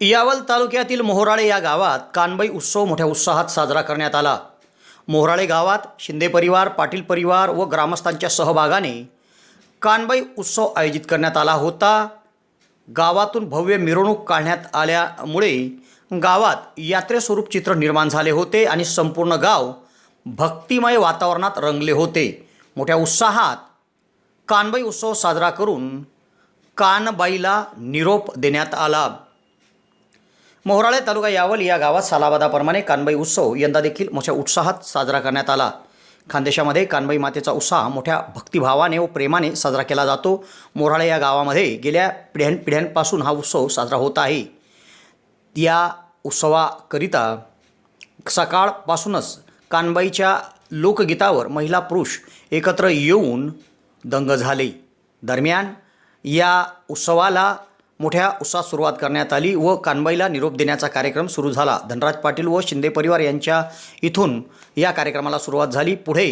यावल तालुक्यातील मोहराळे या गावात कानबाई उत्सव मोठ्या उत्साहात साजरा करण्यात आला। मोहराळे गावात शिंदे परिवार, पाटील परिवार व ग्रामस्थांच्या सहभागाने कानबाई उत्सव आयोजित करण्यात आला होता। गावातून भव्य मिरवणूक काढण्यात आल्यामुळे गावात यात्रेस्वरूप चित्र निर्माण झाले होते आणि संपूर्ण गाव भक्तिमय वातावरणात रंगले होते। मोठ्या उत्साहात कानबाई उत्सव साजरा करून कानबाईला निरोप देण्यात आला। मोहराळे तालुका यावल या गावात सालाबादाप्रमाणे कानबाई उत्सव यंदा देखील मोठ्या उत्साहात साजरा करण्यात आला। खानदेशामध्ये कानबाई मातेचा उत्साह मोठ्या भक्तिभावाने व प्रेमाने साजरा केला जातो। मोहराळे या गावामध्ये गेल्या पिढ्यानपिढ्यांपासून हा उत्सव साजरा होत आहे। या उत्सवाकरिता सकाळपासूनच कानबाईच्या लोकगीतावर महिला पुरुष एकत्र येऊन दंग झाले। दरम्यान या उत्सवाला मोठ्या उत्साहात सुरुवात करण्यात आली व कानबाईला निरोप देण्याचा कार्यक्रम सुरू झाला। धनराज पाटील व शिंदे परिवार यांच्या इथून या कार्यक्रमाला सुरुवात झाली। पुढे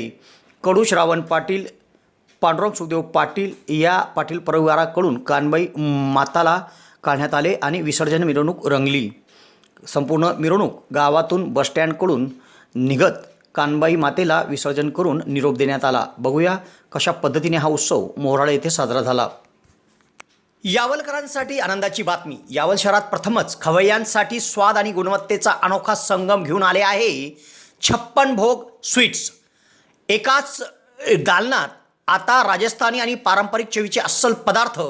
कडू श्रावण पाटील, पांडुरंग सुखदेव पाटील या पाटील परिवाराकडून कानबाई माताला काढण्यात आले आणि विसर्जन मिरवणूक रंगली। संपूर्ण मिरवणूक गावातून बसस्टँडकडून निघत कानबाई मातेला विसर्जन करून निरोप देण्यात आला। बघूया कशा पद्धतीने हा उत्सव मोहराळे येथे साजरा झाला। यावलकरांसाठी आनंदाची बातमी। यावल शहरात प्रथमच खवय्यांसाठी स्वाद आणि गुणवत्तेचा अनोखा संगम घेऊन आले आहे 56 भोग स्वीट्स। एकाच दालनात आता राजस्थानी आणि पारंपरिक चवीचे अस्सल पदार्थ,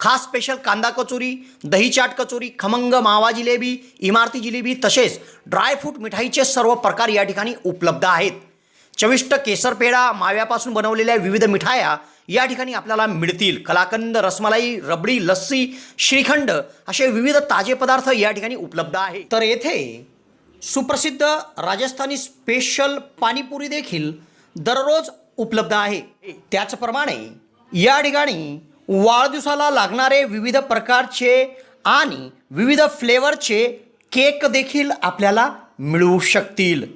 खास स्पेशल कांदा कचोरी, दही चाट कचोरी, खमंग मावा जिलेबी, इमारती जिलेबी तसेच ड्रायफ्रूट मिठाईचे सर्व प्रकार या ठिकाणी उपलब्ध आहेत। चविष्ट केसर पेढा, माव्यापासून बनवलेल्या विविध मिठाया या ठिकाणी आपल्याला मिळतील। कलाकंद, रसमलाई, रबडी, लस्सी, श्रीखंड असे विविध ताजे पदार्थ या ठिकाणी उपलब्ध आहेत। तर येथे सुप्रसिद्ध राजस्थानी स्पेशल पाणीपुरी देखील दररोज उपलब्ध आहे। त्याचप्रमाणे या ठिकाणी वाढदिवसाला लागणारे विविध प्रकारचे आणि विविध फ्लेवरचे केक देखील आपल्याला मिळू शकतील।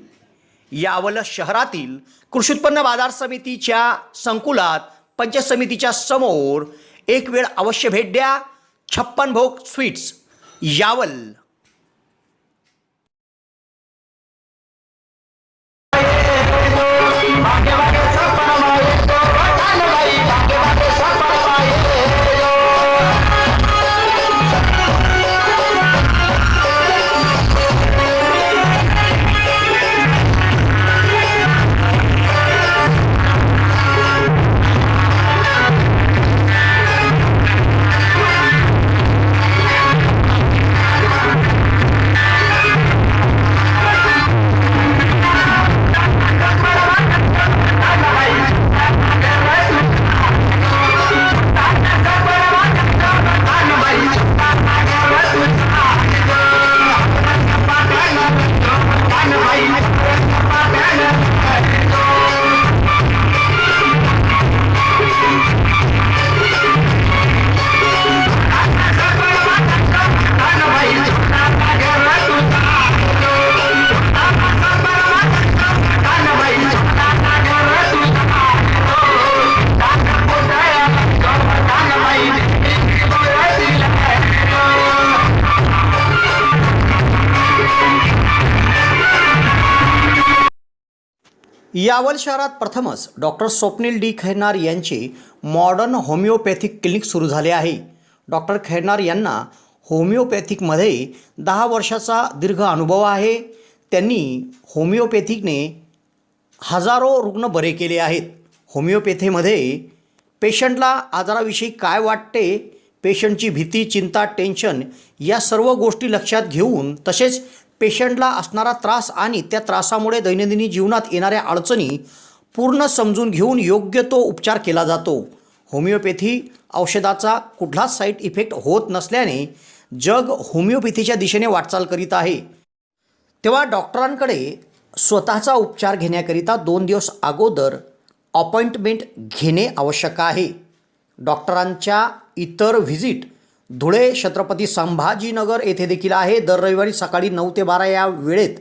यावल शहरातील कृषी उत्पन्न बाजार समितीच्या संकुलात पंचायत समितीच्या समोर एक वेळ अवश्य भेट द्या। 56 भोग स्वीट्स, यावल। यावल शहरात प्रथमच डॉक्टर स्वप्नील डी खैरनार यांचे मॉडर्न होमिओपॅथिक क्लिनिक सुरू झाले आहे। डॉक्टर खैरनार यांना होमिओपॅथिकमध्ये 10 वर्षाचा दीर्घ अनुभव आहे। त्यांनी होमिओपॅथिकने हजारो रुग्ण बरे केले आहेत। होमिओपॅथीमध्ये पेशंटला आजाराविषयी काय वाटते, पेशंटची भीती, चिंता, टेन्शन या सर्व गोष्टी लक्षात घेऊन तसेच पेशंटला असणारा त्रास आणि त्या त्रासामुळे दैनंदिन जीवनात येणाऱ्या अडचणी पूर्ण समजून घेऊन योग्य तो उपचार केला जातो। होमिओपॅथी औषधाचा कुठलाच साईड इफेक्ट होत नसल्याने जग होमिओपॅथीच्या दिशेने वाटचाल करीत आहे। तेव्हा डॉक्टरांकडे स्वतःचा उपचार घेण्याकरिता 2 दिवस अगोदर अपॉइंटमेंट घेणे आवश्यक आहे। डॉक्टरांच्या इतर व्हिजिट धुळे, छत्रपती संभाजीनगर येथे देखील आहे। दर रविवारी सकाळी 9 ते 12 या वेळेत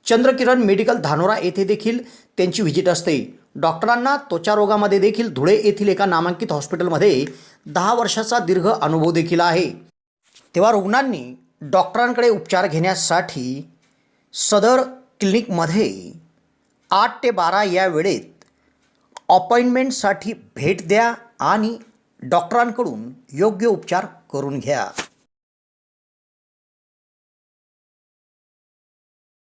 चंद्रकिरण मेडिकल धानोरा येथे देखील त्यांची व्हिजिट असते। डॉक्टरांना त्वचा रोगामध्ये देखील धुळे येथील एका नामांकित हॉस्पिटलमध्ये 10 वर्षाचा दीर्घ अनुभव देखील आहे। तेव्हा रुग्णांनी डॉक्टरांकडे उपचार घेण्यासाठी सदर क्लिनिकमध्ये 8 ते 12 या वेळेत अपॉइंटमेंटसाठी भेट द्या आणि डॉक्टरांकडून योग्य उपचार करून घ्या.